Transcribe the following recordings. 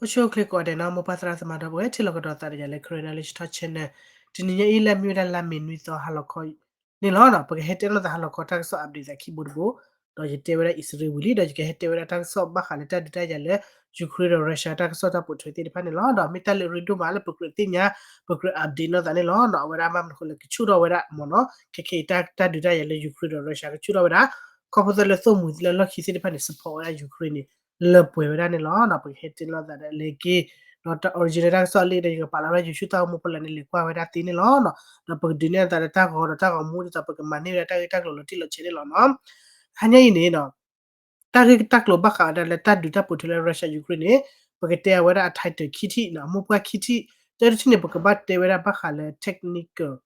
Osho click order na mo patra sama da boy chilo ko ta ya le credalish touch ne tini ye ile mi da la min wi so halako ni lo na pe hete lo da halako ta so update za keyboard bo do je te wera isri wuli do je hete wera ta so ba khale ta dita ya le Ukraine Russia ta so ta pu thwe ti pa ni lo do mi ta le redo ma le pu ti nya pu update no da ni lo no wera ma ko le chu do wera mo no ke ta dita ya le Ukraine Russia ke chu do wera ko po le so mu le lo ki si pa ni support ya Ukraine le pwe wera ni lo na pu hete lo da le ke no ta original so le de pa la ju chu ta mo pa le ni le kwa wera ti ni lo no na pu dinia ta ta ko mu ta pu mani ta lo ti lo che ni lo no hanya ini no ta ke ta lo ba ka da le ta du ta pu le Russia Ukraine pu ke te wera thai te khiti na mo pa khiti te ti ne pu ka ba te wera ba ka le technical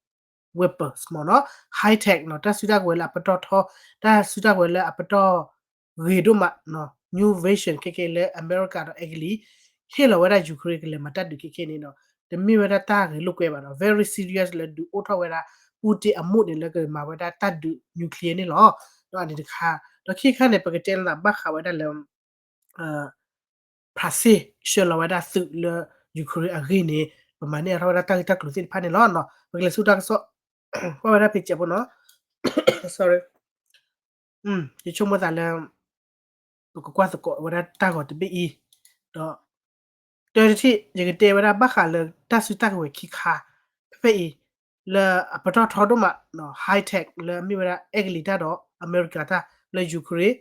weapons mo no high tech no ta su da ko la pa to tho ta su da ko la pa to re do ma no new version ke le America do egli hela wera Ukraine ke le mata du ke ni no the mi wera ta ke lu kwe ba no very serious le du o tho wera puti amu ni le ke ma wera ta du nuclear ni lo no ani de kha do ki kha ne pa ke tel na ba kha wera le prase shela wera su le Ukraine agi ni pa ma ne ra wera ta ta klu sin pa ni lo no pa ke su da so ko wera picture bo no sorry ye chomo da le ko kwa ko wera ta ko te bi i doโดยที่อย่างเดเวลาบ้าขาเลยตาสุดตาก็เวคิคาเพ่อีเลยปะทอทอดมาเนาะไฮเทคเลยมีเวลาเอกลิตาดออเมริกาตาเลยยูเครน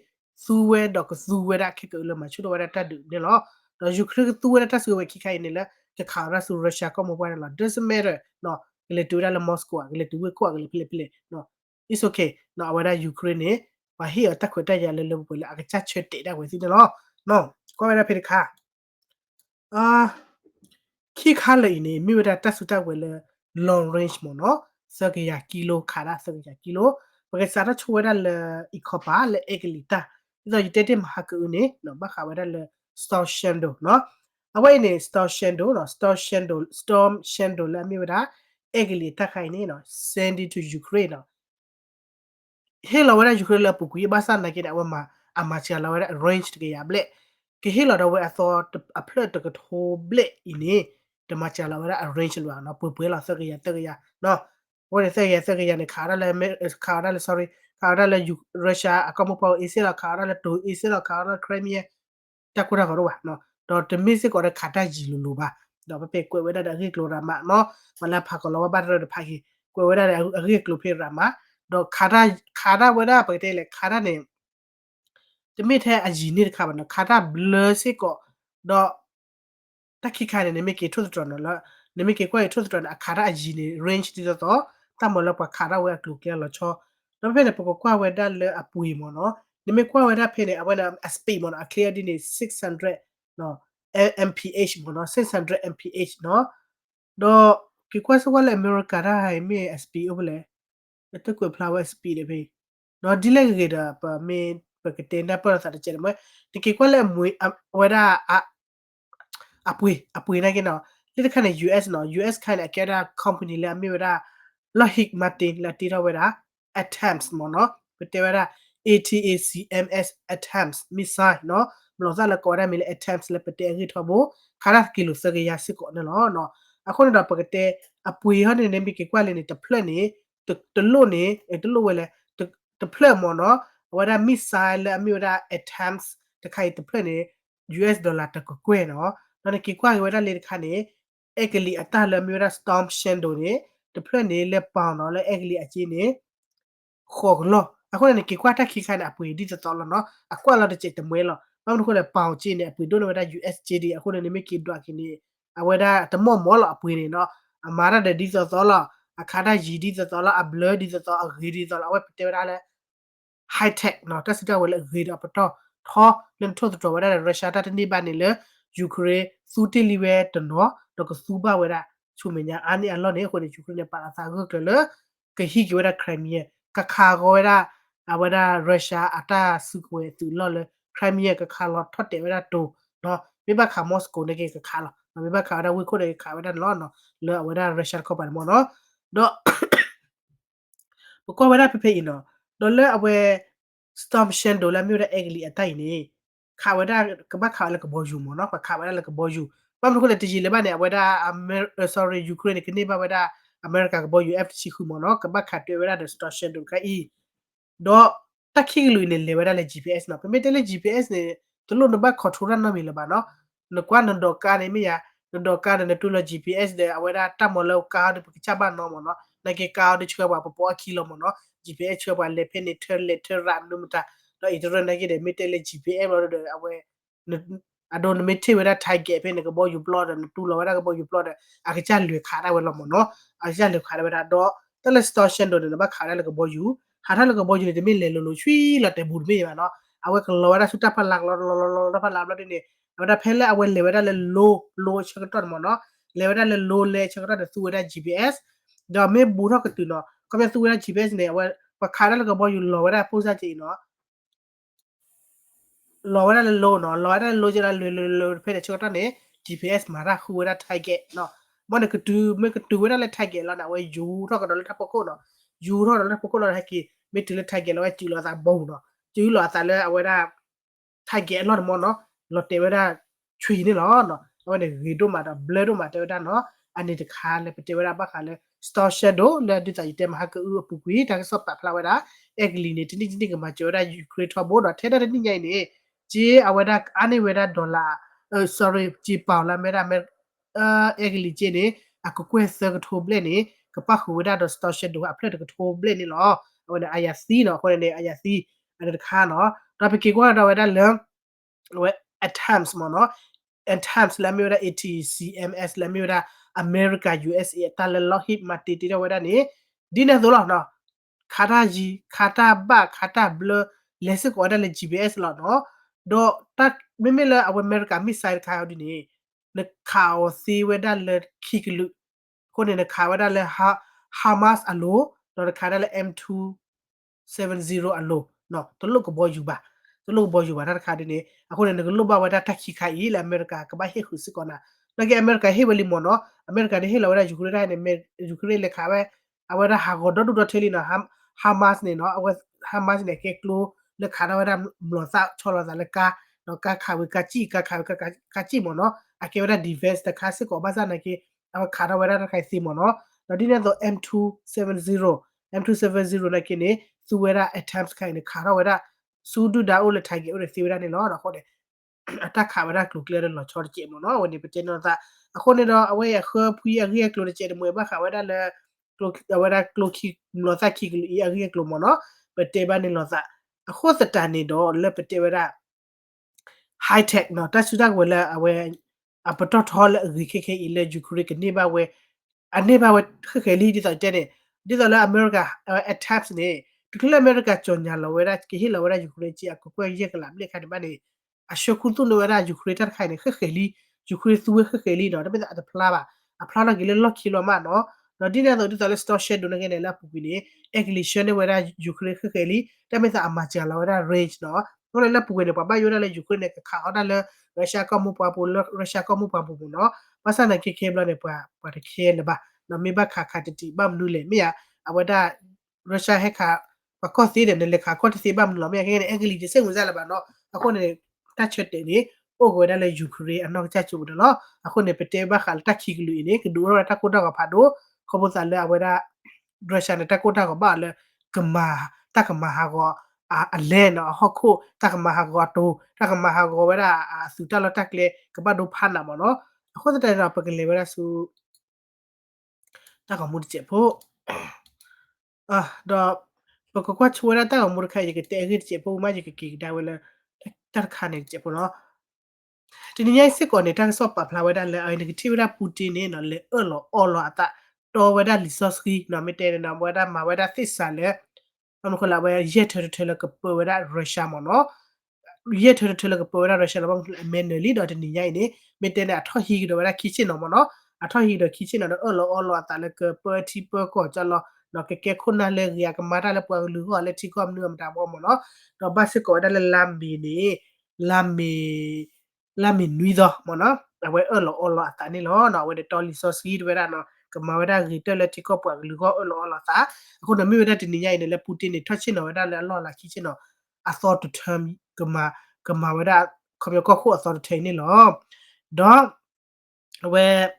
ซูเวดอกซูเวดาคิกเลยมาชุดเวลาตาดูเนี่ยเนาะแล้วยูเครนซูเวดาตาซูเวคิคาเนี่ยละจะข่าวราสูรัสเซียก็มาว่าเนาะ doesn't matter เนาะก็เลยดูได้ละมอสโกก็เลยดูเวกว่าก็เลยเพลเนาะ it's okay เนาะเวลายูเครนเนี่ยว่าเฮียตะคุยได้ยาเลยเลยบอกเลยอาจจะเชิดเตะได้เว้ยสิเนาะเนาะก็เวลาเพลค่ะอ่า khi khá lệ này mi ra ta suta wele long range mo no sa ke ya kilo khara sa ke ya kilo pa ke sa ra chwe ra le ikopa le eglita do yite te ma ku ne no ba kha wa ra le storm shadow no awai ne storm shadow la mi ra eglita khai ne no send it to Ukraine no hela wera Ukraine la pu ku ba sa na ke da wa ma amacha la wera range ke ya ble ke hela da wa thought a plot to ko ble ini တမချလာဝရ arrange လို့နော်ပွပွလာစကရတကရနော်ဝရစကရနေခါရလဲခါရလဲ sorry ခါရလဲရုရှားအကမပေါ်အစ်စလာခါရလဲတူအစ်စလာခါရခရိုင်းမီယာတကူရကတော့နော်တော့တမစ်စစ်ကောခါတာကြီးလူပါတော့ပဲကွယ်ဝဲတဲ့ရိကလိုရမနော်မလာဖာကလောဘာရတဲ့ဖာကြီးကွယ်ဝဲတဲ့ရိကလိုဖေရမတော့ခါတာဝဲတာပဲတဲ့လေခါတာနေတမစ်တဲ့အကြီးနေခါပါနော်ခါတာဘလစစ်ကောတော့ ta ki khane ne me ke thu tron la ne me ke kwa thu tron akhara aji ne range ti to ta mo la kwa khara we aklu ke lo cho no phe ne po kwa we da le apui mo no ne me kwa we da phe ne abana speed mo no a clear di ne 600 no mph mo no 600 mph no do ki kwa so le america da hai me speed obele to ko flower speed de phe no di le ke da pa me pa ke ten da pa sa de che mo ti ki kwa le mui we da apui na ke no le khane US no US khane akeda company le mi wera Lockheed Martin la tira wera attempts mo no te wera ATACMS attempts missile no mlo sa la ko ra mi le attempts le pete ri thobo khara kilo sa ke ya sit ko no အခုတော့ပကတဲ့အပွေဟနေနေမိကကွာလေနေတဖလက်နေတလို့နေတလို့ဝဲလေတဖလက်မော်နော်ဝရမစ်ဆိုင်လအမျိုးဒါ attempts တခိုင်တဖလက်နေ US ဒေါ်လာတကကွဲနော်နော်နေကကွာဝဲတာလေခါနေအက်ကလီအတလမျိုးဒါ storm shadow နေတဖလက်နေလေပေါင်နော်လေအက်ကလီအချင်းနေခေါ်လောအခုလည်းကေကွာတက်ခိခိုင်အပွေဒီတော်လောနော်အကွာလာတဲ့ချက်တမွေးလောဘာလို့ခုလည်းပေါင်ချင်းနေအပွေတို့လည်းဝဲတာ USJD အခုလည်းနေမကေဒွာခိနေအဝဲတာတမော့မောလအပွေနေနော်အမာရတဲ့ဒီတော်လောအခါတာဂျီဒီတော်လောအဘလဒီတော်အဂီဒီတော်အဝဲပတေဝရလည်း high tech နော်တက်စတဝဲလည်းဂီဒပတော့ထောလန်ထိုတော်ဝဲတာရုရှားတနေပါနေလေယူကရိန်းစူတီလီဝဲတနော်တော့ကစူပါဝဲတာချူမညာအာနီအလောနေခုနေယူကရိန်းပါလာစာကလေကဟီကဝဲတာခရိုင်မီယာကခါကိုဝဲတာအဝဲတာရုရှားအတာစုကွဲသူလော်လေခရိုင်မီယာကခါလောထတ်တယ်ဝဲတာတူနော်မိဘခါမော်စကိုနေကခါလောမိဘခါရဝိခိုနေခါဝဲတာလောနော်လောဝဲတာရုရှားခေါ်ပါမောနော်တော့ဘကွာဝဲတာဖေဖေနော်ဒေါ်လာအဝဲ storm shadow လာမြို့တဲ့အဂလီအတိုင်းနေ ข่าวไว้ได้ก็บ่ข่าวแล้วก็บ่อยู่หมอเนาะก็ข่าวไว้ได้แล้วก็บ่อยู่บางคนเลยติจิเลยบ้านเนี่ยไว้ได้sorry ยูเครนก็นี่บ้าไว้ได้อเมริกาก็บ่อยู่ FTC คือหมอเนาะก็บ่ขาดด้วยไว้ได้ distortion ตรงก็อีดอตะคิงลุยเนี่ยเลยไว้ได้เลย GPS เนาะเป็นไม่ได้เลย GPS เนี่ยตัวโลนบ่ขอทุรันเนาะมีเลยบ้าเนาะนกว่านันดอกกาเนี่ยมียนันดอกกาเนี่ยตัวละ GPS เด้เอาไว้ได้ตามหมอแล้วกาเนี่ยปกชาวบ้านเนาะหมอเนาะแล้วก็กาเนี่ยช่วยว่าปอคิโลหมอเนาะ GPS ช่วยว่าเลเพนิเทอร์เลเทอร์รันดูมตาတော့ internet နဲ့တဲ့ meter လေ GPM လို့တော့အဝဲ adon meter ဝရထိုက်ခဲ့ပဲငကဘော you plot and tu lo wara ကဘော you plot အကကြလွေခါရဝလမနော်အကကြလွေခါရဝရတော့ telestation တော့လည်းဘခါရလကဘော you ဟာထလကဘော you တဲ့မလေလို့ချွီလတဲ့ဘူးမေးပါနော်အဝဲကလောဝရစုတဖလာလောဖလာလို့တဲ့ဝရဖဲလဲအဝဲလေဝရလေ low ချက်တော့မနော်လေဝရလေ low လေချက်တော့သူဝရ GPS တော့မေဘူးတော့ကတူနော်ကမသူဝရ GPS နဲ့အဝဲပခါရလကဘော you လောဝရပို့စားကြည့်နော်လောဝရလလောနော်လောဝရလောကြရလောဖဲတဲ့ချောတနေ GPS မှာရခူရထိုက်ခဲ့နော်မနကတူမကတူဝရလက်ထိုက်ခဲ့လာနော်ဝဲယူတော့ကတော့လက်ထပ်ဖို့နော်ယူတော့လက်ဖို့လောဟက်ကီမစ်လက်ထိုက်ခဲ့လောကျူလောသာဘုံနော်ကျူလောသာလဲအဝဲရထိုက်ခဲ့လောမောနော်လောတေဝရချွေနေလောနော်ဝဲနေရီတို့မှာတော့ဘလဲတို့မှာတေဝရနော်အနေတခါလဲတေဝရဘခါလဲ store shadow လဲဒီတိုင်တဲမှာကူပူကွေးတာဆော့ပဖလာဝဲတာအက်ကလီနေတနိကမှာကျော်ရယူခရစ်ထဘောတော့ထဲတဲ့နိညိုင်နေจีอเวดาอันนี้เวดาดอลลาร์sorry จีเปาละเมดาเมเอกลิจีนี่อะก็เควสก็โทเบลนี่ก็ปะคูเวดาดอสตอเชดูอะเพลก็โทเบลนี่เนาะเอาเนอายาซีเนาะคนเนี่ยอายาซีอันนั้นค่าเนาะเราไปกี่กว่าเราเวดาเรื่องเว at times มอเนาะ at times ละมีเวดา ATCMS ละมีเวดาอเมริกา USA ตาลลอฮิตมาติติเวดานี่ดีนะตัวเนาะခါတာကြီးခါတာဘခါတာဘလလက်စကောဒါလေ GPS လာနော်တော့တတ်မိမလာအဝအမေရိကမစ်ဆိုင်ခါရဒီနေနခါဝစီဝဒါလေခိကလူကိုနေနခါဝဒါလေဟာမတ်အလိုတော့ခါဒါလေ M270 အလိုနော်တလုကဘောယူပါတလုဘောယူပါတာခါဒီနေအခုနေကလုဘဝဒါတက်ခိခါဤလာအမေရိကကဘာဟေခုစကောနာလကေအမေရိကဟေဝလီမောနော်အမေရိကနေဟေလာဝဒါယူခရတိုင်းနေယူခရလေခါပဲအဝဒါဟာဂေါ်ဒဒထေလီနော်Hamas เนี่ยเนาะเอาว่า Hamas เนี่ยเกกโลเลขาดาว่าดำหลอซะชอลอซะเลกาเนาะกาขาวกาจิกาขาวกาจิหมอเนาะอะเกว่า defense ตะคาสิก็บาซะนะเกเอาขาดาว่าดะไคซิหมอเนาะแล้วดิเนี่ยตัว M270 นะเกเนี่ยซูเวรา attempts ไคเนี่ยขาดาว่าดะซูดูดาโอเลไทเกโอเลซิเวราเนี่ยเนาะเนาะโคเดattack ခါဝရကလူကလရလောချော်ချေမနော်ဝနေပချေနော်သာအခုနေတော့အဝဲရခဖူရရီကလိုချေမွေဘခါဝရလဲကလိုဝရကလိုခီလောသာခီကလီရရီကလိုမနော်ပတေဘနေလောသာအခုစတန်နေတော့လဲပတေဝရ high tech နော်တဆူဒကဝလဲအဝဲအပတော်ထော်ရီခေခေအီလေဂျူခရီကနေဘဝဲအနေဘဝဲခခေလီဒီတော့တဲ့ဒီတော့လဲအမေရိက attacks နေတူကလအမေရိကချွန်ညာလောဝဲရကီဟီလောဝဲရယူခရီချီအကွယ်ရက်ကလာမလက်ခတ်ဘာနေအရှုခုတုလောဝဲရယူခရီတက်ခိုင်နေခခေလီယူခရီသူဝဲခခေလီတော့တပိအတဖလာပါအဖလာလကီလေလော်ကီလိုမနော်နော်ဒီနေ့တော့ဒီတော့လဲ store share ဒုနေကနေလာပူပီနေအကလီရှနေဝဲရယူခရီခခေလီတပိအမချာလောဝဲရ range နော်တော့လည်းပူနေပါဘာယူရလဲယူခရီနေခါတော့လဲရုရှားကမှုပွားပူရုရှားကမှုပွားပူနော်ပါစနာကေကေဘလနေပွားပါတခဲနေပါနော်မေဘခါခါတတိဘမ်လူလေမြေအဝဒရုရှားဟက်ခါပကောစီတဲ့လေခါကောတစီဘမ်လူမြေခဲနေအကလီဒီစင်ဝင်စားလာပါနော်အခုနေတတ်ချက်တယ်နေအိုကိုဒါလေယူခရီအနောက်ချက်ချူတယ်နော်အခုနေပတေဘခါတက်ခီကလူနေကဒူရတကုတ်တော့ဖာဒိုခဘဆာလေအဝဒရုရှားနဲ့တကုတ်တော့ဘာလေကမာတကမာဟာကောအလဲနော်ဟခုတကမဟာကောတိုတကမဟာကောဝရစူတလတက်လေကဘဒိုဖာနာမနော်အခုတဲ့တော့ပကလေဝရစူတကမှုချက်ဖို့တော့ပကကွာချဝရတကမှုခိုင်ကတဲ့ရချက်ဖို့မကြီးကကဒါဝလတက်ခါနေချက်ဖို့နော်ဒီနေ့စစ်ကောနေတာဆော့ပဖလာဝဒလဲအိုင်နဂတီဝရပူတင်နေနော်လေအော်လောအတာတော်ဝဒလီဆော့စကီနော်မတဲနော်ဝဒမဝဒသစ်ဆာလေအမခလာဘရက်ထထလကပဝဒရုရှားမနော်ရက်ထထလကပဝဒရုရှားလဘမန်နလီဒတ်နီညိုင်နေမတဲနဲ့အထော်ဟီကဒဝဒခီချင်နော်မနော်အထော်ဟီဒခီချင်နော်အော်လောအတာလကပတီပကောချလောနော်ကကခုနာလေရကမာတာလပွားလူဟောလက်တီကောနုမတာဘောမနော်တော့ဘတ်စကောဒလလမ်ဘီနီလမ်မီနွီတော့မနော်အဝဲအော်လောအတာနီလောနော်ဝဲတော်လီဆော့စကီဒဝဒနော်ကမဝဒရီတလက်တီကောပွားလူဟောအော်လောသာအခုနမေဝဒတနီညိုင်နေလေပူတင်နေထွက်ချင်တော့ဒါလည်းအလော်လာခီချင်တော့ I thought to term ကမဝဒ Come ko ko authority ni lo. Đó where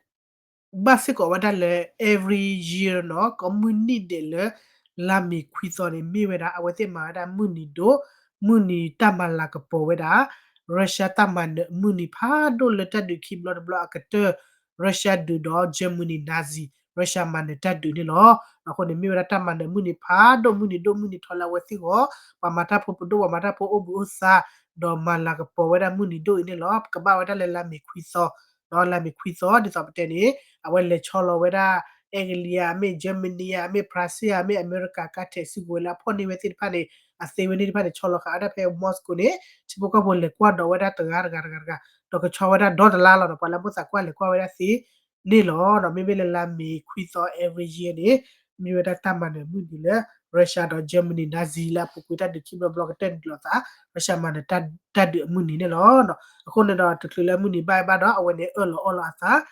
basic or wada le every year no community de le la mi kwitho ni mi weda awete ma da muni do muni tamala ka po weda Russia taman muni pha do le ta du ki blood block akate Russia du do Germany Nazi Russia man ta du ni lo ako ni mi weda taman muni pha do muni thola weti go pa mata po do wa mata po obu sa do mala ka po weda muni do ni lo ka ba weda le la mi kwitho do la mi kwitho di sa ni awele cholo weda Englia me Germany me Brazil me America ka te sigwela phoni weti phane ase weni phane cholo ka ada pe Moscow ne chipo ka bolle kwa do weda tagar gar gar ga to ko chawada do la lo pala busa kwa le kwa weda si ni lo no me bele la me quiz every year ni mi weda tamane mu di le Russia do Germany Nazi la pukuta de kibo block ten lo ta Russia man ta de mu ni ne lo no ko ne do to le mu ni ba ba do awene olo asa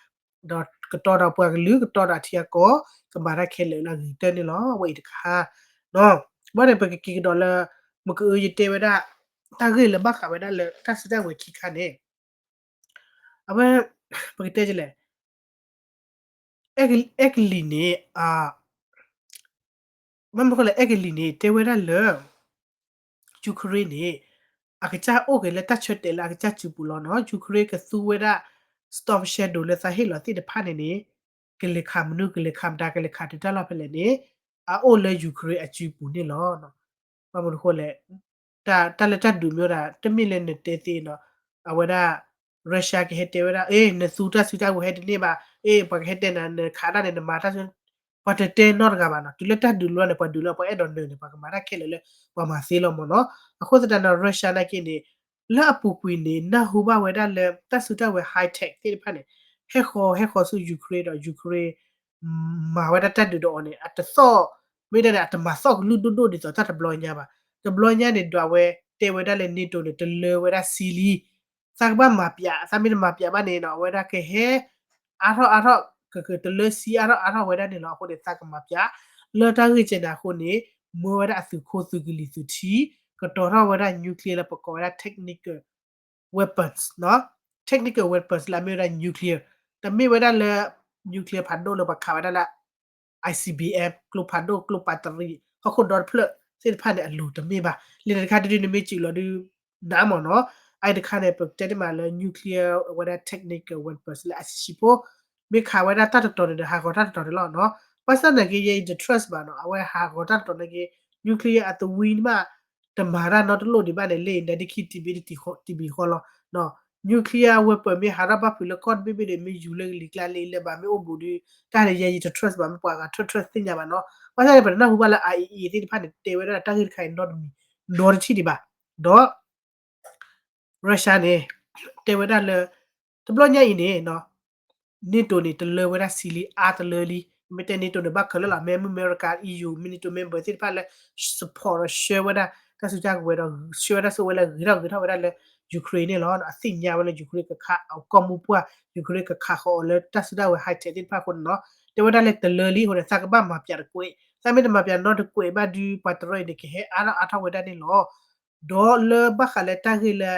do ko to da pwa lu ko to da thia ko ka ba ra khele la gi te ni lo wei de kha no ba de pe ki do la mo ko yi te we da ta ge le ba ka we da le ta sa da we ki kha ne abe pe te je le ek li ne ma mo ko le ek li ne te we da le Ukraine ne akacha o ke le ta chet te la akacha chu pu lo no Ukraine ke su we da stop shadow le sa he lo ti de pha ne ne ke le kham nu ke le kham da ke le kha te ta lo pe le ne a o le Ukraine a chu pu ne lo no ma mo ko le ta le ta du myo da te mi le ne te ti no a we da Russia ke he te we da ne su ta we he de ne ba pa he te na ne kha da ne ma ta pa te te no ga ba no tu le ta du lo ne pa du lo pa e don ne pa ma ra ke le pa ma se lo mo no a ko ta na Russia na ke ne la pu pu ne na hu ba we da le ta su ta we high tech ti pa ne he kho su Ukraine do Ukraine ma we da ta du do ne at so me da at ma so lu du do di so ta ta blo nya ba te blo nya ne do we te we da le ni to ne te le we da sili sa ba ma pya sa mi ma pya ba ne no we da ke he a ro ke te le si a ro we da ne lo ko de sa ka ma pya le ta ri che na ko ne mo we da su ko su gi li su ti ko to ro we da nuclear la pa ko da technical weapons เนาะ technical weapons la me da nuclear แต่มีไว้ได้เลย nuclear พันโดเลยบักขาวได้ละ ICBM กลุ่มพันโดกลุ่มปัตตานีเขาคนดอนเพลเส้นผ่านเนี่ยหลุดแต่มีบ่เรียนค่าที่นี่ไม่จริงหรอดูน้ำหมอเนาะไอ้เด็กค่าเนี่ยเปิดใจได้มาเลย nuclear ว่าได้ technical weapons และ ASCIPO มีข่าวไว้ได้ตั้งแต่ตอนเดียวหาคนตั้งแต่ตอนเดียวเนาะเพราะฉะนั้นเนี่ยยังจะ trust บ่เนาะเอาไว้หาคนตั้งแต่ตอนนี้ nuclear อัตวินมาแต่มาได้เนาะตลอดดีบ้านเนี่ยเล่นได้ที่คิดที่บีที่บีคนละเนาะ nuclear weapon mi haraba pile kon bibi de mi jule likla le ba mi obudi ta de ye to trust ba mi kwa ga trust tin ya ba no wa sa ba na hu ba la IEE ti pa de te we da ta gi khai not mi no chi di ba do Russia ne te we da le to blo nya ini no ni to ni to le we da sili a to le li mi te ni to de ba khala la me America EU mi to member ti pa le support share we da ta su ja we da share da so we la gi da we da le Ukraine เนี่ยเนาะอะสิ่งยาเวลา Ukraine ก็คะเอากอมมุปัว Ukraine ก็คะเขาเลยตัดสุดาเว high tech ที่พาคนเนาะแต่ว่าได้เลยแต่เลยคนสักบ้ามาเปียกวยถ้าไม่ได้มาเปียกนอตกวยบ้าดูปัตตรอยเด็กเฮอาทาเวได้นี่เนาะดอเลยบ้าขเลยตั้งให้เลย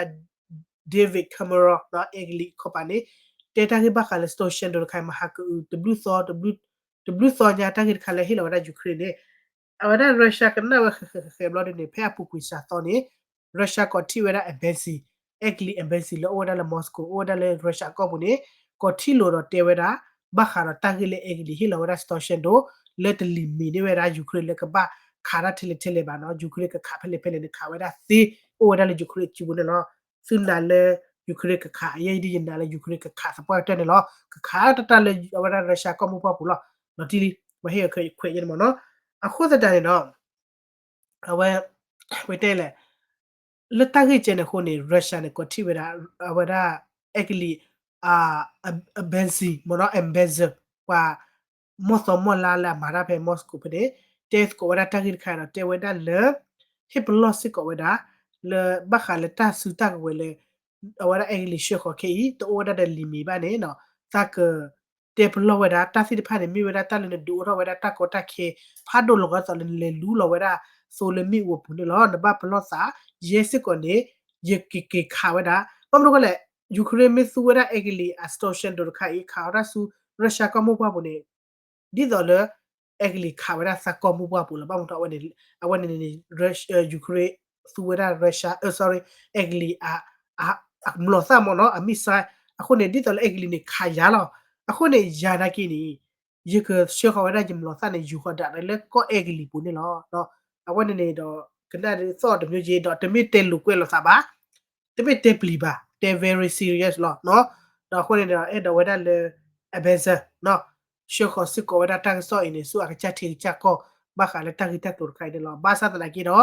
เดวิดแคมเมรอนเนาะเอกลีคอปานี่แต่ตั้งให้บ้าขเลยสโตเชียนโดนใครมาฮักW ซอเนี่ยตั้งให้ขเลยให้เราได้ Ukraine เนี่ยเอาได้รัสเซียกันนะว่าเคยบล็อดเนี่ยแพ้ผู้กุยซาตอนนี้รัสเซียก็ที่เวลาเอเบนซี Egli embassy lo oda la Moscow oda le Russia ko bune ko thilo ro teweda ba khara tangile egli hila wada station do let li mi ne weda Ukraine le ka ba khara tele ba no Ukraine ka kha phele ne kha weda si oda le Ukraine chi bune lo sunna le Ukraine ka kha ye di yin da le Ukraine ka kha support te ne lo ka kha ta le wada Russia ko mu pa pu lo no ti li ba he ka khwe yin mo no a kho da ne no awe we te le လတကိကျနေခုနေရုရှားနေကိုတိဝရာဝရာအက်ကလီအာအဘန်စီမနောအမ်ဘက်ဇကွာမောသမလာလာမာရာဖေမော့စကိုပဒေတက်ကိုဝရာတကိခါရတေဝဒါလေဟစ်ပလော့စစ်ကိုဝဒါလေဘခါလတဆူတက်ဝဲလေဝရာအင်္ဂလိပ်ရှ်ခေါ်ခေီတိုဝဒါဒလီမီဘာနေနော်သကတေပလောဝဒါတသိဖာနေမီဝဒါတလည်းဒူရဝဒါတကိုတခေဖာဒိုလောကသလေလူလောဝဒါဆိုလမီဝပူနေလောနဘပလောစာ yes ko ne ye ke kha wada Pamro kole Ukraine me su wera egli extortion do kai khawra su Russia ko mo pa bune di dollar egli khawra sa ko mo pa bula pamro awane ni Russia Ukraine su wera Russia sorry egli mlo sa mo no a misa akone di dollar egli ni khaya lo akone yana ki ni ye ke she khawra jim lo sa ni yu khoda le ko egli bune lo no awane ni do kana so de myo je do de mi ten lu kwe lo sa ba tebe te pliba te very serious lo no da ko ne da e da weda le abeza no shoko siko weda tang so ini su aka chati chako ba ka le tagi ta tur kai de lo ba sa da ki do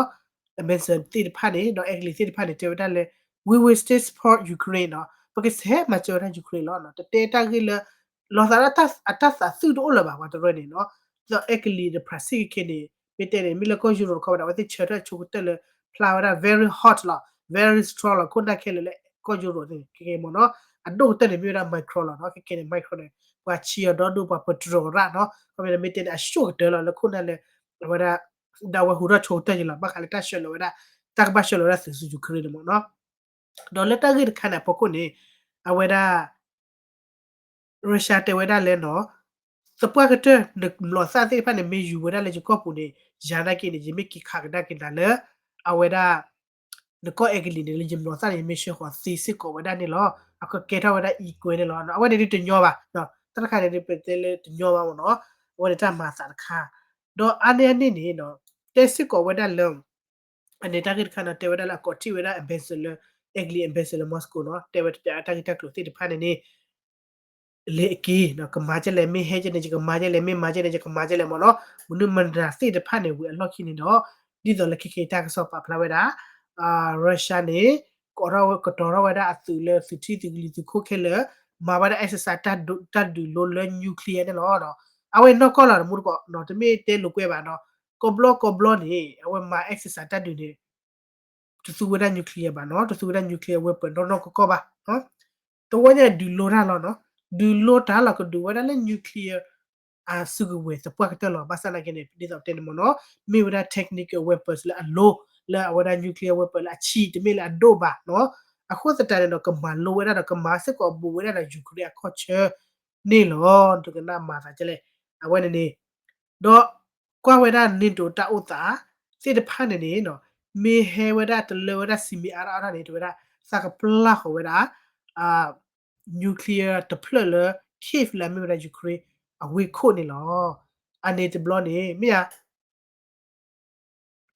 abeza ti de pani do egli ti de pani te weda le we will still support Ukraine no because he ma cho da Ukraine lo no te ta ki le lo sa ta sa su do lo ba wa to ni no so egli de prasi ki ni pete ne mi le ko juro ko da wa ti chera chu te le flower very hot lo very strong la kunda kele le ko juro ni ke mo no ado te ne mi ra micro la no ke ne micro ne wa chi do do pa petro ra no ko me mi te a show de la kunda le wada da wa hura cho te la ba kale ta shelo wada tak ba shelo ra su ju kre mo no do le ta gir kana poko ne a wada Russia te wada le no Sapua kata de lo sa te pa ne me yu wada le ko pu ne jana ki ne jimi ki khak da ki da le a wada de ko egli ne le jim lo sa ne me she ko si ko wada ni lo ako ke ta wada i ko ne lo no wada ni te nyo ba no ta ka ne pe te le te nyo ba mo no wada ta ma sa kha do ane ni ni no te si ko wada le ane ta ki kana te wada la ko ti wada ambassador egli ambassador Moscow no te wada ta ki ta klo ti de pa ne le ki no ka ma je le mi he je ne je ka ma je le mi ma je ne je ka ma je le mo no munu mandra si de pa ne wi a lot ki ni no di do le ki ki ta ka so pa pla wada Russia နေကောရဝကတော်ရဝဒအတူလေဖီတီတီဂလီတခုခဲလေမာဘာဒအက်ဆာတတ်ဒူလိုလေနျူကလ িয়ার နော်နော်အဝဲနော်ကောလာမှုကောနော်တမေတဲလုကွဲပါနော်ကောဘလောနေအဝဲမာအက်ဆာတတ်ဒူနေတဆူဝဒနျူကလ িয়ার ပါနော်တဆူဝဒနျူကလ িয়ার ဝဲပနော်နော်ကောပါနော်တဝဲညဒူလိုရလောနော်ဒူလိုတာလကဒူဝဒလေနျူကလ িয়ার sugu we sapua katelo basala kene pidisa tene mono mi wada technical weapons la lo la wada nuclear weapon la chi de me la doba no akho sa tare no kama lo wada no kama se ko bu wada na Ukraine ko che ni lo to kana ma sa chele awane ni do kwa wada ni to ta uta se de phane ni no me he wada to le wada simi ara ni to wada sa ka pla ko wada nuclear to plele kif la mi wada Ukraine အဝေခုနေလောအနေတဘလနေမြာ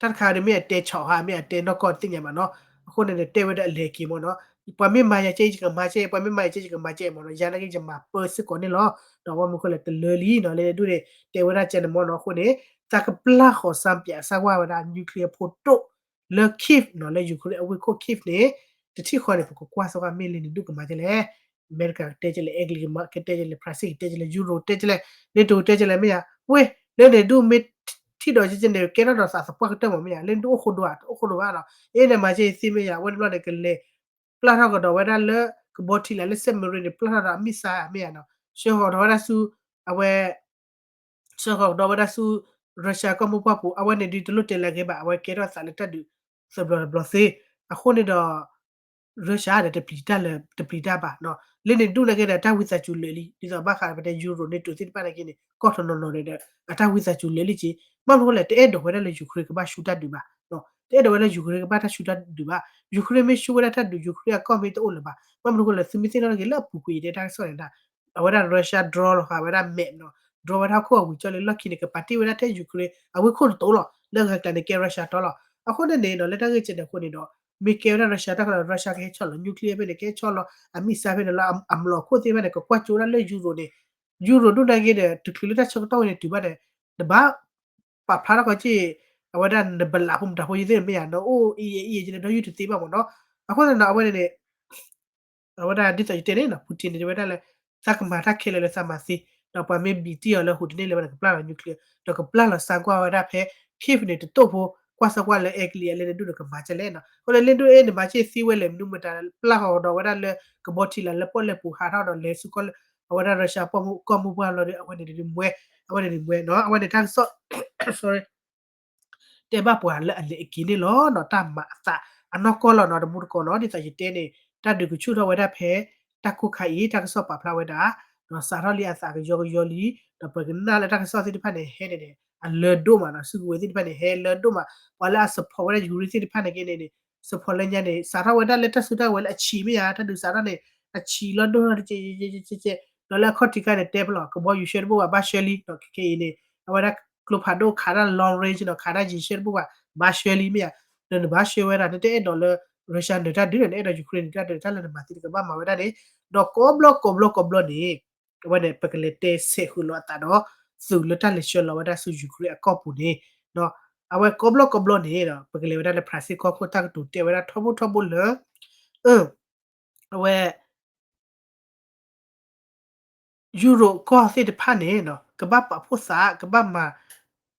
တတ်ခါရမြတဲချောဟာမြတဲတော့ကောတင်ရမနော်အခုနေတဲဝဒလေကီမနော်ပမေမာယချေကမာချေပမေမာယချေကမာချေမနော်ယာနကိဂျမာပစကိုနေလောတော့ဝမခလက်တလလီနော်လေဒူတဲ့တဲဝဒချေမနော်ခုနေတကပလာခောစံပြဆဝဝဒနျူကလ িয়ার ဖိုတိုလေခိဖနော်လေယူခရအဝေခုခိဖနေတတိခေါ်နေပကိုကွာစကမေလင်းဒုကမာချေလေအမေရိကန်တဲချလေအဂလီမာကတဲချလေပရစီတဲချလေယူရိုတဲချလေနေတိုတဲချလေမြာဝေလေနေဒူမီที่ดอยจะเนี่ยแกน่าดอสาสปะกตะบ่มีอ่ะเล่นโอโคโดอ่ะโอโคโดอ่ะเนาะเอ๊ะเนี่ยมาเจซิเมียวันบลอดกันเลยปลาทอกดอวดาเลกบอทีละเลเซมเรนปลาทามิซาเมียเนาะเชฮอดอวดาซูอเวเชฮอดอวดาซูรัสเซียก็มุปะปูอเวเนดิตลุเตละเกบะอเวเกรอสาเลตะดูสบลบลเซအခုနေတော့ရုရှားတဲ့တပလီတက်လေတပလီတက်ပါနော်လင်းနေဒုလည်းခဲ့တဲ့တာဝိစာချူလေလီဒီတော့ဘာခါပဲတဲ့ယူရိုနေတူစစ်ပါနေကိနေကော့ထနော်နော်တဲ့အတာဝိစာချူလေလီချီမဟုတ်လေတဲ့တော့ဝဲလေယူခရကဘာရှူတတ်ဒီပါနော်တဲ့တော့ဝဲလေယူခရကဘာတရှူတတ်ဒီပါယူခရမရှူဝဲတတ်ဒီယူခရကောမီတိုလပါမဟုတ်လေစမီစင်းတော့ကလပူကွေတဲ့တာဆောနေတာဝဲရုရှား draw ခါဝဲမဲနော် draw ဝဲတာခေါ်ဝူချလေလခိနေကပါတီဝဲတဲ့ယူခရအဝဲခုတိုးလောလက်ခတဲ့ကရုရှားတော်လောအခုနေတော့လက်တကချင်တဲ့ခုနေတော့မိကေရရရှာတာကရရှာကေချော်လနျူကလ িয়ার ပဲကေချော်လအမိစာပဲလာအမလောခိုတိပဲကကွာချိုရလေယူရိုနေယူရိုဒုနိုင်ကေတဲ့တကလတာချက်တော့နေတူပါတယ်တဘာပဖလာကချီအဝဒန်ဘလာဖုံတဟိုရည်မေရနော်အိုအေးဂျနေတော့ယူတီပါမနော်အခုတော့အဝဒနေဝဒဒီတိုင်တဲနေနော်ပူတင်ဒီဝဒလေစကမာတာခဲလေစမစီတော့ပမေဘီတီရလေဟိုဒီနေလေကပလာနျူကလ িয়ার တော့ကပလာစကွာဝဒဖဲခိဖနေတော့ဖို့ကွာစကွာလေအကလီလေဒုကမာချလေနော်ဟိုလေလင်းတို့အေးနေမာချီစီဝဲလေနုမတာပလာဟောတော့ဝဒလေကဘောတီလာလေပေါ်လေပူဟာတော့လေစုကဝဒရရှာပေါ်မှုကမှုပွားလို့အဝနေဒီမွဲအဝနေဒီမွဲနော်အဝနေတန်းဆော့ sorry တဲဘပွားလေအလေကီနေလောနော်တမအစအနောကောလောနော်ဒမှုကောနော်ဒီစရတဲနေ ta de ku chu ro we da phe ta ku kha yi ta ka so pa phla we da no sa ro li a sa ka yo li da pa na la ta ka so ti pha ne he ne a le do ma na su we ti pha ne he le do ma wala sa pho we da yu ri ti pha ne ke ne sa pho le nya ne sa ra we da le ta su da we a chi mi ya ta du sa ra ne a chi lo do che no la kho ti ka ne te blo ko bo yu she bo ba she li no ke ne a wa da klo pha do kha da long range no kha da ji she bo ba she li mi ya no ba she we da ne te dollar ရုရှားနေတာဒီနဲ့အဲ့ယူကရိန်းနေတာတာလည်းမတိကဘာမှာဝဒတယ်တော့ကောဘလနေဝဒပကလက်တဲဆေခုလောတာတော့စုလတလက်ရှောလောဝဒစုယူကရိန်းအကောပူနေတော့အဝဲကောဘလနေတော့ပကလက်ဝဒလည်းဖရစီကောခုတာတူတဲဝဒထဘလအဝဲยูโรก็สิทพันเนาะกะบับปะพุษากะบับมา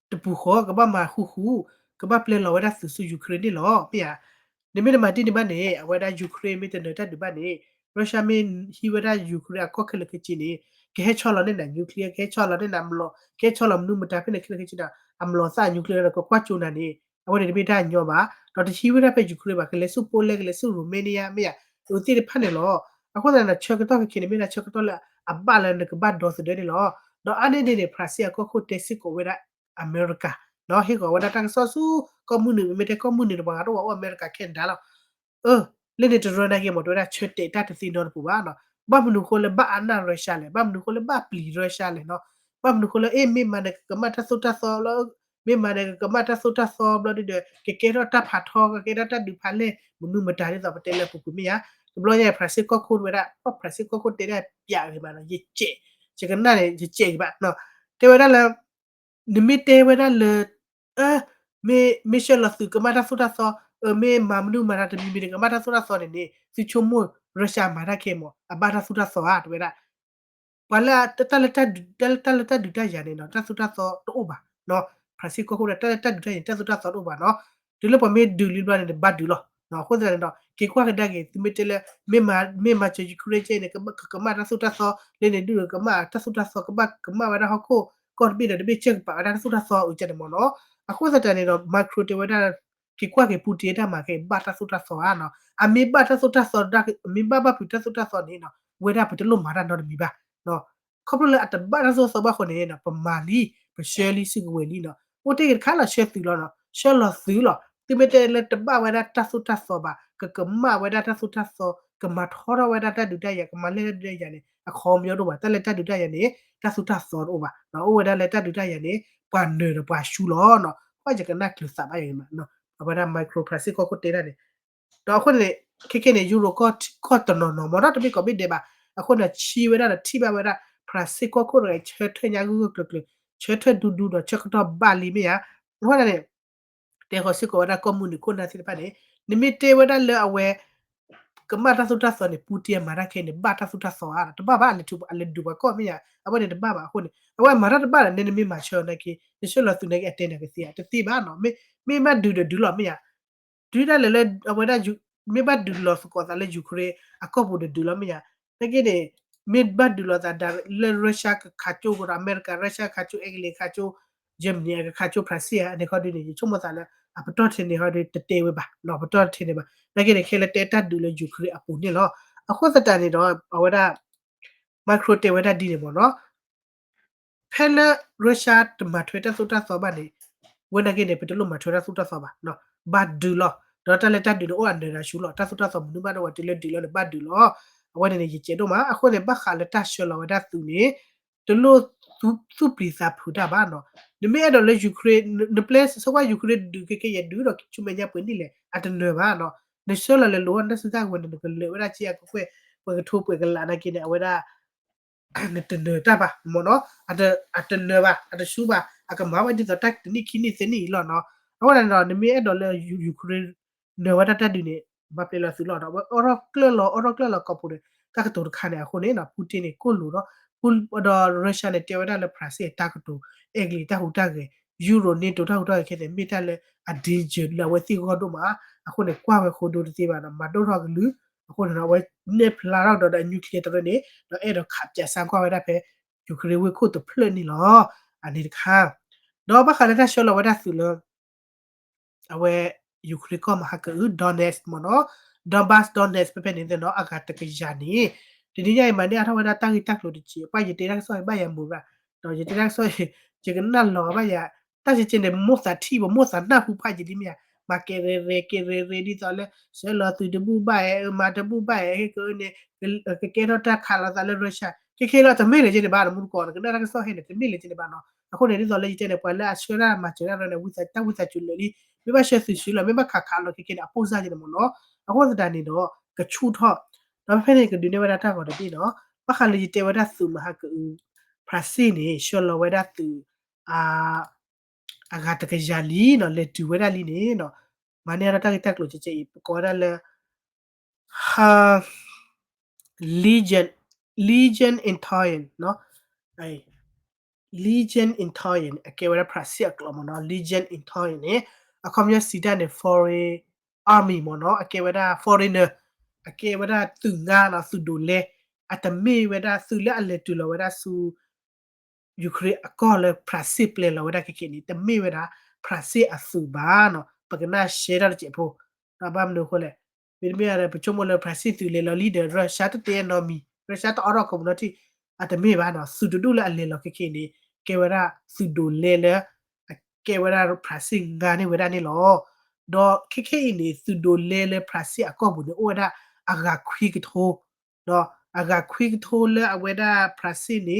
ตะปูขอกะบับมาฮูกะบับเลนลอวดาสุยูเครนนี่ลอเปียนิมิตมาตินิบันเนอวดายูเครนมิตเนตัดดิบันเนรัสเซียมินฮีวดายูเครนก็เคลกจินีแกเฮชอลอเนนะนิวเคลียร์แกชอลอเนนะอัมลอแกชอลอมนุมตาเปเนเคลกจิดาอัมลอซานิวเคลียร์ก็ควาจูนานีอวดาดิมิดาญอมาดอตฮีวดาเปยูเครนบาเคเลสุโปเลเคเลสุโรเมเนียเมียโอติพันเนลอအခုနကချက်ကတော့ခင်မင်းချက်ကတော့လာအဘလန်ကဘတ်ဒေါ်စဒေနီလောတော့အနေနဲ့ဖရစီကိုခုတက်စစ်ကိုဝရအမေရိကနော်ဟေကောဝဒတန်ဆောဆူကွန်မြူနီမေတကွန်မြူနီဘာတော့အမေရိကခင်ဒါလောလေနေတရနာကေမတော်ရချက်တေတတ်စီနော်ပူပါနော်ဘာမနုခိုလေဘာအနာရရှာလေဘာမနုခိုလေဘာပလီရရှာလေနော်ဘာမနုခိုလေအေးမေမနကမတ်ဆုတဆောလောမေမနကမတ်ဆုတဆောဘလဒီကေကေရတဖတ်ထောကေရတဒူဖာလေမနုမတာရတော့ပတဲလေပူပမီယာဘလောရဲ့ Francisco Code ဝရ Francisco Code တဲ့ပြရပါနော်ရစ်ကျချကနာလေရစ်ကျပါနော်တေဝရလာနိမိတေဝရလာမေရှလစုကမတာဖူတာဆောမေမမနုမရတမီမီကမတာဖူတာဆောနေစီချုံမရုရှားမာရခေမောအဘာတာဖူတာဆောဟာတေဝရဝလာတလတဒူတရနေနော်တဆူတာဆောတော့ပါနော် Francisco Code တဒူတရတဆူတာဆောတော့ပါနော်ဒီလိုပမေဒူလီဘရနေဘတ်ဒူလောနော်ခုတဲ့တော့ကေကွာကဒကေတိမတလေမေမချေခရချေနေကမတာဆုတာဆောလေနေဒူကမတာဆုတာဆောကမဝရဟခိုကော်ဘီဒဘေချက်ပါတာဆုတာဆောဦးချက်မနော်အခုစတန်နေတော့မက်ခရိုတေဝတာကေကွာကေပူတီတာမှာကေဘာတာဆုတာဆောဟာနော်အမေဘာတာဆုတာဆောဒါအမေဘာပူတာဆုတာဆောနေနော်ဝေဒပတလို့မာတာနော်မီပါနော်ခေါပလအတဘာတာဆောဆောဘာခုနေနော်ပမာလီပရှယ်လီစီကဝေလီနော်ဟိုတေခါလာရှက်တီလောနော်ရှက်လောသီလောတိမတဲလက်တဘဝဒတဆုတဆောပါကမဝဒတဆုတဆောကမထောရဝဒတဒုတရကမလေဒရရနေအခေါ်မျိုးတော့ပါတလက်တဒုတရနေတဆုတဆောတော့ပါနော်ဝဒလက်တဒုတရနေပန်နေတော့ပါရှူလောနော်ဟောကြကနကလစပါရမနော်အဘဒမိုက်ခရိုပလတ်စတစ်ကိုတေရနေတော့ခုနေခေနေယူရိုကော့တနော်နော်မရတပိကဘိဒေပါအခုနချီဝဒတိဘဝဒပလတ်စတစ်ကိုရချေထညာဂုကလချေထဒူဒူတော့ချက်တော့ဘာလီမီယာဟောနေတေခေါ်စစ်ကောဒါကွန်မြူနီကိုနာစီပါနေနိမိတေဝဒါလဲအဝဲကမတာဆုတာဆောနေပူတီမာရခဲနေဘာတာဆုတာဆောအားတဘဘာလေတူအလေဒူဘကောမီယာအဝဲနေတဘဘာခုနေအဝဲမာရတဘနေနေမီမာချောနေကေညရှလောသူနေကအတင်းနေကစီတတိဘာနော်မေမဒူဒူလောမီယာဒူဒါလေလေအဝဲဒါယူမေဘဒူလောစကောတာလေယူခရေအကောဘူဒူလောမီယာတကယ်နေမေဘဒူလောတာဒါလေရုရှားခါချိုကိုအမေရိကရုရှားခါချိုအင်္ဂလိပ်ခါချိုဂျမ်နီခါချိုဖရစီယာအနေခေါ်ဒီနေချုံမတာလေအပတော်ထင်းနေဟောဒီတတေဝပါနော်ပတော်ထင်းနေပါဒါကိနေခဲလက်တဲတတ်ဒူလေယူခရီအပူနေလောအခုစတန်နေတော့အဝဒမိုက်ခရိုတေဝဒဒီနေပေါ့နော်ဖဲလရုရှားတမထွေတဆုတဆောပါနေဝနကိနေပတလို့မထွေတဆုတဆောပါနော်ဘတ်ဒူလောဒေါ်တလက်တဒူလောအန်ဒရာရှူလောတဆုတဆောမနုဘတော့တလက်ဒီလောဘတ်ဒူလောအဝနေနေချေတော့မှာအခုနေဘခါလက်တရှောလောဝဒသူနေတလို့သူပလီစာဖူတာပါနော်နမေတော့လေယူကရိန်းနပလက်ဆိုကယူကရိန်းဒူကေရဒူတော့ချူမညာပွင့်ဒီလေအတနေပါနော်နေရှောလလေလောနစတာဝင်တယ်ကလေဝရချီယကွယ်ပကထိုးပွေကလာနာကိနေအဝဒneta ba mono ada neba ada shuba aka mawa di attack ni kini seni lo no awala no ni me do le ukraine ne wada ta di ne ba pe la su lo no oracle lo ko pure ka to khane a khone na putin ne ko lo no pul do russia ne te wada le france ta ko to egli ta hu ta ge euro ne to ta hu ta ke ne mi ta le adije la we si ko do ma a khone kwa we ko do ti ba na ma do ro lu အခုတော့ဝဲနေဖလာတော့တဲ့နျူကလ িয়ার တဲ့နေတော့အဲ့တော့ခပ်ကြဆန်ခွာဝဲတဲ့ပဲယူကရိန်းဝဲခုတော့ဖလနေလောအနေတခါတော့ဘာခါတဲ့ရှောလဝဲတဲ့ဆူလအဝဲယူကရိန်းကမဟာကူဒွန်နက်မနော် Donbass Donetsk ပဲနေတယ်နော်အကတကရနီဒီဒီညမှာနေအထဝဒတာဂီတက်လို့ဒီချီပါရတေရက်ဆောဘာရမူပါတော့ရတေရက်ဆောဂျေကနလောဘာရတာချင်တယ်မောစာတီဘမောစာနာဖူဖာဂျီဒီမြမာကေရေဒီတော်လဲဆဲလာသူတဘူပါအဲမာတဘူပါအဲကိုနေကေရတာခါလာတယ်ရရှာကေလာတမေလေဂျီဒီဘာမူကောကနရက်ဆောဟဲနေတမေလေဂျီဒီဘာနော်အခုနေဒီတော်လေဂျီတဲ့ပွာလာအဆွေရာမှာချရာရဝိသတဝိသချူလေမိဘရှက်စီရှူလာမိဘခါခါလို့ကေအပိုးစားဂျီမနော်အခုစတန်နေတော့ကချူထော့တော့ဖဲနေကဒီနေဝဒတာကောတပြီနော်ပခါလီတေဝဒသူမဟာကူဖရစီနေရှောလဝဒသူအာအဂါတကကြလီနော်လေတူဝဒလီနေနော်မနေရတာတက်လို့ချေချေကောရလေဟာ legion in Thailand နော်အဲ legion in Thailand အကေဝရဖရစီအကလမနော် legion in Thailand နေအခမရစီတန်နေ foreign army မနော်အကေဝရ foreigner အကေဝရသူငါနော်သူဒိုလေအတမေဝဒသူလက်အလေတူလဝဒဆူယူကရိန်းအကောလေဖရစီပလေလဝဒကေကေနီတမေဝဒဖရစီအဆူဘာနော်ပကနာရှေရချေဖို့တဘာမလို့ခလေမိမရပချုံမလဖရစီတူလေလလီဒရရှာတတေနော်မီရရှာတအော်ကွန်မြူနတီအတမေဘာနော်ဆူဒူလအလေလကေကေနီကေဝရဆူဒိုလေလေကေဝရဖရစီငါနေဝဒနေလောတော့ခေခေနေသူဒိုလေလေဖရစီအကောဘူးနေအိုဒါအဂါခွီကထိုတော့အဂါခွီကထိုလေအဝဒဖရစီနေ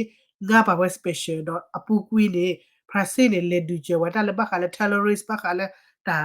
ငါပါဝဲ special တော့အပူကွီနေဖရစီနေလေဒူချေဝတာလေဘခါလေ terrorist ဘခါလေတာ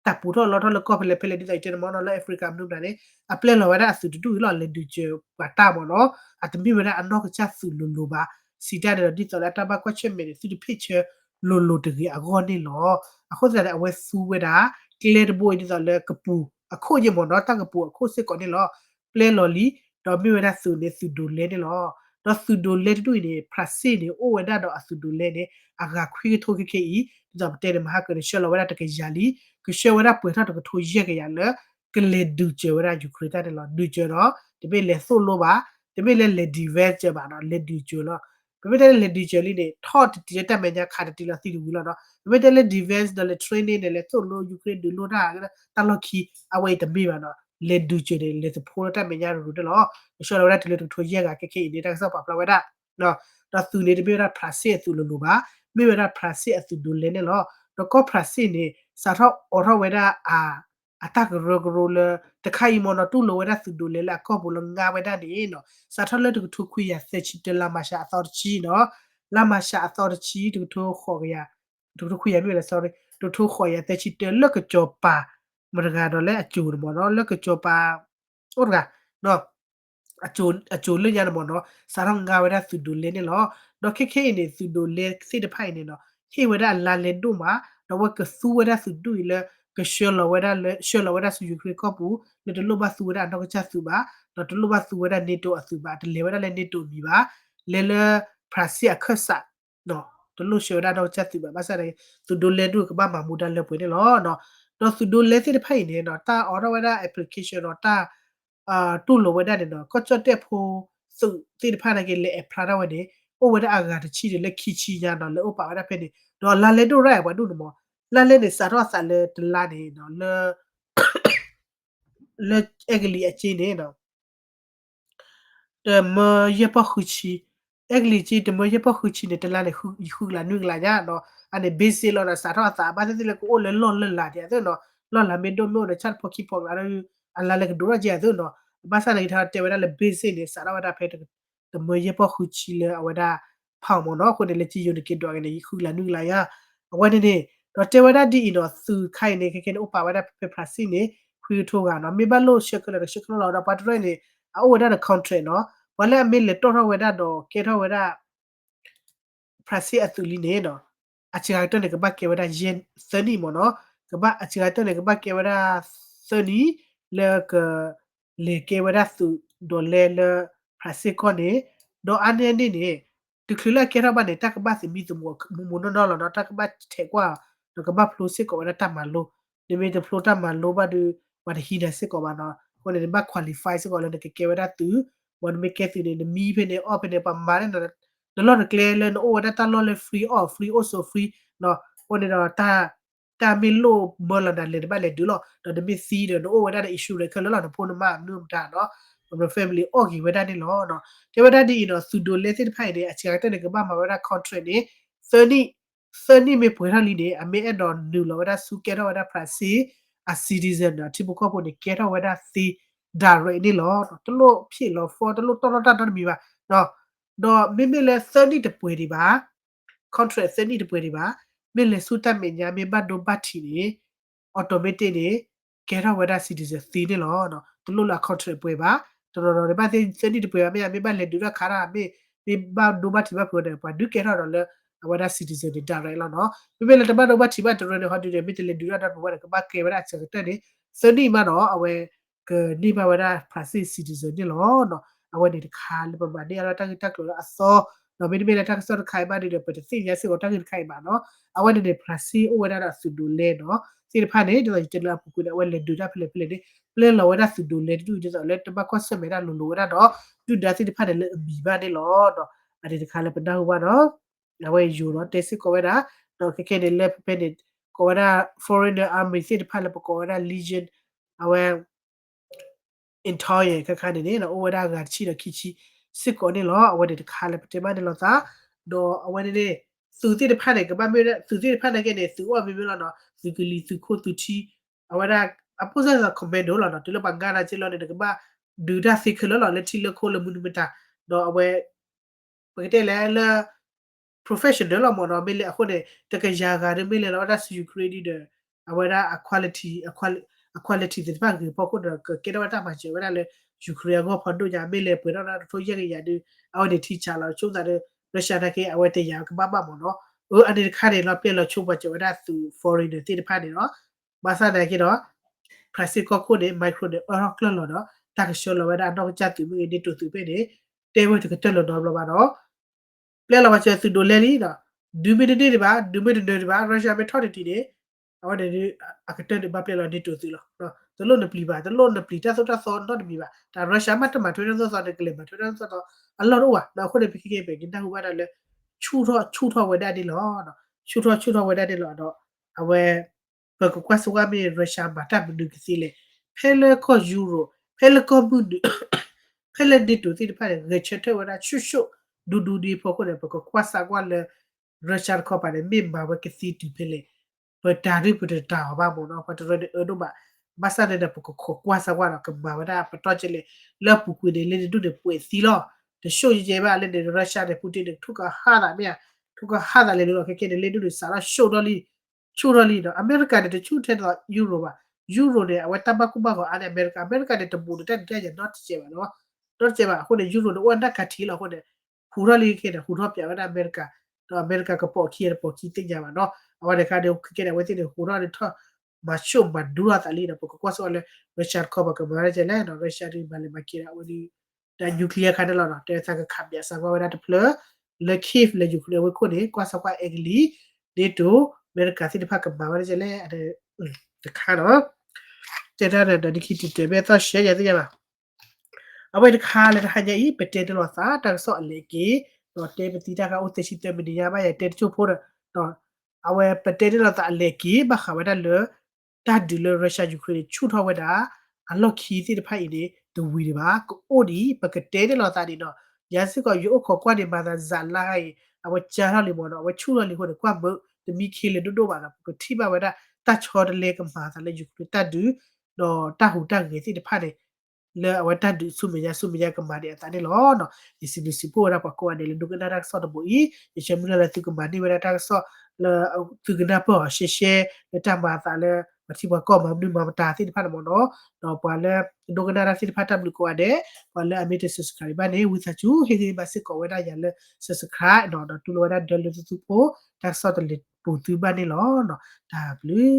တာပူတော့လောတော့လကောဖလေဖလေဒီတိုင်မနော်လေအာဖရိကမ်နုဒါနေအပလဲလောဝဒအစုတူလောလေဒူချေပါတာဘောနော်အတမီဝဒအနောကချဆူလူလူပါစီတာတဲ့ဒီတော့လာတဘကွချက်မေစီဒီ picture လိုလိုတကြီးအကောနေလောအခုစတဲ့အဝဲဆူဝဲတာကလေတဘွိဒီတော့လေကပူအခုညမောနော်တကပူအခုစစ်ကောနေလောပလဲလော်လီတော့မြဝဒဆူနေဆူဒူလဲနေလောတော့ဆူဒူလဲတူနေဖရစီနေအိုဝဒတော့အဆူဒူလဲနေအဂါခွေးထိုးခေဤဒါပတဲမဟာကရရှလဝဒတကရလီကရှဝဒပွေထတော့ထိုးရကရလကလေဒူချေဝဒယူခရတာတယ်လောဒူချေတော့ဒီပေလေဆိုလိုပါဒီပေလေဒီဗဲချေပါနော်လေဒူချေလောဘယ်တဲ့လေဒီချယ်လေးနေ thought ဒီတက်မညာခါတီလာစီလူလောနော်ဘယ်တဲ့လေ defense တယ်လေ training တယ်လေဆိုလို့ Ukraine ဒူလို့တာတလခီအဝေးတမေးပါနော်လေဒူချယ်တယ်လေစဖိုးတက်မညာရူတယ်လောရှော်ရတဲ့လေထိုရက်ကကခေနေတာဆော့ပါပလဝဒနော်တော့သူနေတပြေရဖရစီသူလူပါမေရဖရစီသူဒူလေနေလောတော့ကောဖရစီနေစာထောအော်ထဝဒအတက်ရဂရလတခိုင်မနတူလိုဝဒသူဒူလေလာကောဘလငါဝဒနေနော်စာထောလက်တူထုခွေရဆက်ချီတလာမရှာအသောချီနော်လာမရှာအသောချီတူထိုခေါ်ရတူထုခွေရမြေလေ sorry တူထိုခေါ်ရတဲ့ချီတလကကြောပါမရကတော့လေအကျူမနော်လကကြောပါဟုတ်ကနော်အကျိုလရရမနော်စာရငါဝဒသူဒူလေနေလောတော့ခေခေနေသူဒူလေစိတဖိုင်နေနော်ဟေဝဒလာလေဒူမာတော့ဝကဆူဝဒသူဒူလေကရှောလဝဒလေရှောလဝဒဆူယူခရကပူလေတလဘဆူဝဒတော့ချဆူပါတော့တလဘဆူဝဒနေတိုအဆူပါတလေဝဒလေနေတိုမီပါလေလေဖရစီအခဆာနော်တလရှောဒတော့ချက်သူပါမဆရဲသူဒူလေဒူကဘာမမူဒလေပွေနေလောနော်တော့သူဒူလေစိတဖိုင်နေနော်တာအော်ရဝဒ application တော့တာတူလိုဝဒတယ်နော်ကောချတ်တက်ဖို့စုတိတဖာနကေလေဖလာဝဒအိုဝဒအာဂါတချီလေခီချီညာနော်လေအိုပါဝဒဖက်နေတော့လာလေတို့ရဲဘဒုနမောလာလေနေစာတော့စာလေတလာနေနော်လေအဂလီအချင်းနေနော်တမရပခုချီအဂလီချီတမရပခုချီနေတလာနေခုလာနုလာညာနော်အနေဘေးစီလောစာတော့စာဘာတိလေကိုလေလွန်လလာတဲ့နော်လောလာမေဒိုမိုde chat poki pok la ala le do ja do no ba sa le tha te wa le basic ne sa ra wa da phe de mo ye po khu chi le wa da phao mo no ko de le chi yo de ke do ne khu la nu la ya wa de ne do te wa da di no su khai ne ke ke no pa wa da phe pra si ne khu tho ga no me ba lo shek lo da pa tre ne a wa da contract no wa le me le to wa da do ke tho wa da ဖရစီအတူလီနေနော်အချီရတဲ့ကဘကေဝဒယင်စနီမနော်ကဘအချီရတဲ့ကဘကေဝဒစနီလေကလေကေဝဒစုဒိုလေလဖရစီကိုနေဒိုအနေနေနေတခလကေရဘနေတကဘစီမီဇမမနော်နော်တကဘထဲကွာတကဘဖလိုစစ်ကိုဝဒတမလို့ဒီမေတဖလိုတမလို့ဘာဒီဘာဟီဒစစ်ကိုဘာနော်ကိုနေဘ qualify စစ်ကိုလည်းကေဝဒတူဝန်မေကေတီနေမီဖနေအော့ဖနေပမာနေနော်the lot clear learn oh that lot le free or free also free no one da ta ta mi lo mo la da le ba le du lo do de mi si de no weda the issue le khalo la no pho ma nu ta no no family o gi weda ni lo no te weda di no sudo le ti phai de a chi ta ne ka ba ma weda contract ni sani me pwe li de a me e do nu lo weda su ke do weda prasi a citizen na ti bu ko po de ke do weda si da re ni lo to lo phi lo for to lo to ta ta mi ba no do me le sani de pwe di ba contract စနစ်တပွဲတွေပါမင်းလေစူတက်မညာမေဘတ်ဒိုဘတ်တီနေ automatic နေကဲရဝဒ citizen သီနေလောနော်သူလို့လာ contract ပွဲပါတော်တော်ဒီပါစနစ်တပွဲပါမေဘတ်လေဒူရခါရမေဘတ်ဒိုဘတ်တီဘပွဲတယ်ပါဒုကဲရတော့လေဝဒ citizen တွေတာရဲလောနော်မေလေတပတ်ဒိုဘတ်တီဘတော်ရဟောဒီမေတလေဒူရတော့ဘဝကဘာကေဝဒချက်တဲ့နေစနစ်မှာတော့အဝဲကနေပါဝဒ passive citizen နေလောနော်အဝဲဒီခါလေပမာနေရတာတက်လို့အစောနော်မေမေလက်ထက်ဆော့ခိုင်ပါဒီပတစီရစီကိုတက်ခိုင်ပါနော်အဝဲဒီပရစီအဝဲဒါဆူဒူလေနော်စီဖာနေဒီကျလာပကူဝဲလေဒူတာဖလေဖလေဒီပလေလောဝဲဒါဆူဒူလေဒူကျတော့လေတဘကွတ်ဆမေရာလူလိုဝဲဒါတော့ဒူဒါစီဖာနေလေဘီဘာနေလောတော့အဒီခါလေပဒါဟူပါနော်အဝဲယူတော့တက်စီကိုဝဲဒါတော့ခဲခဲနေလေပနေကိုဝဲဒါ foreigner army စီဖာလေပကိုဝဲဒါ legion အဝဲ entire ခခနေနေနော်အဝဲဒါကချီတော့ခီချီစစ်ကောနေလောအဝဲဒီခါလေပတေမနေလောသာတော့အဝဲနေစုတိတဖတ်နေကဘာမေစုတိတဖတ်နေကနေစုဝမေမေလောနော်စုကလီစုခိုတူချီအဝဲဒါအပူဇာကွန်မန်ဒိုလောနော်တူလပန်ဂါနာချီလောနေကဘာဒူဒါစိခလောလောလက်ချီလခိုလမှုနမတာတော့အဝဲပကတဲ့လဲလာ professional လောမော်နော်မေလေအခုနေတကရာဂါရမေလေလောဒါစီယူခရဒီအဝဲဒါ equality ဒီပါကပေါကတော့ကေတော့တာမှာချေဝဲဒါလေယူခရီးကိုဖတ်တော့ကြမေလေပွေတော့ထိုးရရရအော်ဒီတီချာလာချိုးတာရုရှားတကေအဝဲတရကဘာမမော်နော်အနေခါနေတော့ပြက်လို့ချိုးပတ်ကြဝဲဒါသူ foreigner တိတဖတ်နေနော်ဘာသာတယ်ကေတော့ classic ကိုနေ micro နေအော်ကလလို့တော့တာကရှောလောဝဲဒါတော့ကြတူမိနေတူတူပဲနေတဲဝဲတကတက်လို့တော့ဘာတော့ပြက်လို့မချသူဒိုလဲလီတော့ဒူမီနီတွေပါဒူမီနီတွေပါရုရှားပဲထော်တီနေအော်ဒီအကတက်ဘာပြက်လို့နေတူတူလို့နော်တလို့နပလီပါတလို့နပလီတဆော့တဆော့တော့ဒီပါဒါရုရှားမတ်တမထွေးတော့ဆော့တဲ့ကလေးမထွေးတော့ဆော့တော့အလောတော့တော့ခုနေပြခဲ့ပဲกินတာဟိုပါတော့လေချူထောဝဲဒါဒီလောနော်ချူထောဝဲဒါဒီလောတော့အဝဲဘကကွာစဝါမီရုရှားမတာဘဒုကစီလေဖဲလေကောယူရိုဖဲလေကောဘူး Pele di tu ti pare recette wala shushu du di poko de poko kwasa kwale Richard Copper de mimba we ke si tu pele but dari pu de ta ba mo no pa de do ba basa de poko kwasa kwala ke ba wada pa to chele la pu ku de le du de pu si lo de show je ba le de Russia de Putin de tuka ha da me tuka ha da le lo ke de le du de sala show do li do America de chu te do Euro ba Euro de we tabaku ba ko an America de bu de de not che ba noတော့ကျပါခုနေယူရိုတော့ဝတ်ကတ်တီလောက်ခုနေခူရလေးခဲ့တယ်ခူတော့ပြရတဲ့အမေရိကတော့အမေရိကကပေါ်ခီရပေါ်ခီတင်ကြပါတော့အဝါတခါတည်းခဲ့တယ်ဝတ်တင်ခူရလေးထမရှုံမဒူရတလီတော့ပကွာဆိုလေရချတ်ကောဘကမာရကျလဲတော့ရချတ်ဒီမလေးမကီရာဝဒီတာနျူကလ িয়ার ခါတယ်လို့တော့တဲဆာကခပ်ပြဆာဝါရတာဖလလေခိဖလေယူကလ িয়ার ဝခုနေကွာစကွာအဂလီဒီတိုအမေရိကစီတဖကမာရကျလဲအဲ့တခါတော့တဲ့တဲ့ဒီခိတီတဲဘက်သရှယ်ရတဲ့ပါအဝဲတခါလေတခါကြဤပတေတလို့သာတဆော့လေကေတော့တေပတိတာကဥတရှိတမဒီယာမရဲ့တေချိုဖို့တော့အဝဲပတေတလို့သာလေကေဘခဝဒလတာဒူလရုရှားယူကရိန်းချူထောဝဒအလော့ခီစီတဖိုင်နေဒူဝီဒီပါအိုဒီပကတေတလို့သာဒီတော့ရစစ်ကယူခေါ်ကွာဒီမာသာဇာလိုက်အဝဲချာရလီမောတော့အဝဲချူရလီဟိုကွာဘတမီခေလေဒိုဒိုပါကတိပါဝဒတချော်တလေကမာသာလေယူကရိန်းတဒူတော့တဟူတငေစီတဖတ်တယ်le awata du sumenya kembali atane lo no isi po ra pa ko ane le dukana rak so bo i yeshemuna la tu kembali wera tak so le tu gena po she le ta ma ta le mati ba ko ma nu ma ta ti pha mo no no pa le dukana rak ti pha ta bu ko ade pa le amite subscribe ba ne with chu he he ba sit ko wera ya le subscribe no no tu lo wera de le tu po tak so de le pu tu ba ne lo no ta blue